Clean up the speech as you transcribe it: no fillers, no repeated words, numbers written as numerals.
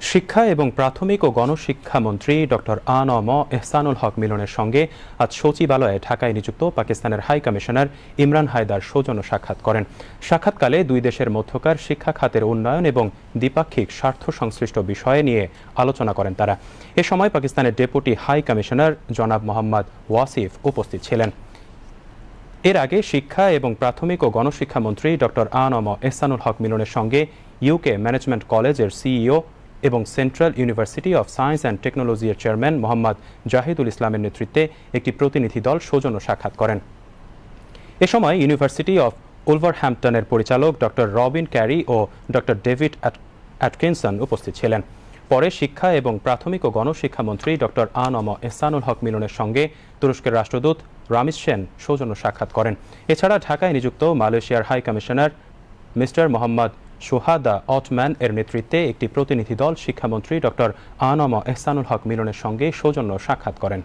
শিক্ষা এবং প্রাথমিক ও গণশিক্ষামন্ত্রী ডক্টর আ.ন.ম এহসানুল হক মিলনের সঙ্গে আজ সচিবালয়ে ঢাকায় নিযুক্ত পাকিস্তানের হাই কমিশনার ইমরান হায়দার সৌজন্য সাক্ষাৎ করেন। সাক্ষাৎকালে দুই দেশের মধ্যকার শিক্ষা খাতের উন্নয়ন এবং দ্বিপাক্ষিক স্বার্থ সংশ্লিষ্ট বিষয়ে নিয়ে আলোচনা করেন তারা। এ সময় পাকিস্তানের ডেপুটি হাই কমিশনার জনাব মোহাম্মদ ওয়াসিফ উপস্থিত ছিলেন। এর আগে শিক্ষা এবং প্রাথমিক ও গণশিক্ষামন্ত্রী ডক্টর আ.ন.ম এহসানুল হক মিলনের সঙ্গে ইউকে ম্যানেজমেন্ট কলেজের সিইও এবং central university of science and টেকনোলজির চেয়ারম্যান মোহাম্মদ জাহিদুল ইসলামের নেতৃত্বে একটি প্রতিনিধি দল সৌজন্য সাক্ষাৎ করেন। এ সময় ইউনিভার্সিটি অফ উলভারহ্যাম্পটনের পরিচালক ডক্টর রবিন ক্যারি ও ডক্টর ডেভিড অ্যাটকিনসন উপস্থিত ছিলেন। পরে শিক্ষা এবং প্রাথমিক ও গণশিক্ষামন্ত্রী ডক্টর আ.ন.ম এহসানুল হক মিলনের সঙ্গে তুরস্কের রাষ্ট্রদূত রামিজ সেন সৌজন্য সাক্ষাৎ করেন। এছাড়া ঢাকায় নিযুক্ত মালয়েশিয়ার হাই কমিশনার মিস্টার মোহাম্মদ সোহাদা অটম্যান এর নেতৃত্বে একটি প্রতিনিধি দল শিক্ষামন্ত্রী ডক্টর আ.ন.ম এহসানুল হক মিলনের সঙ্গে সৌজন্য সাক্ষাৎ করেন।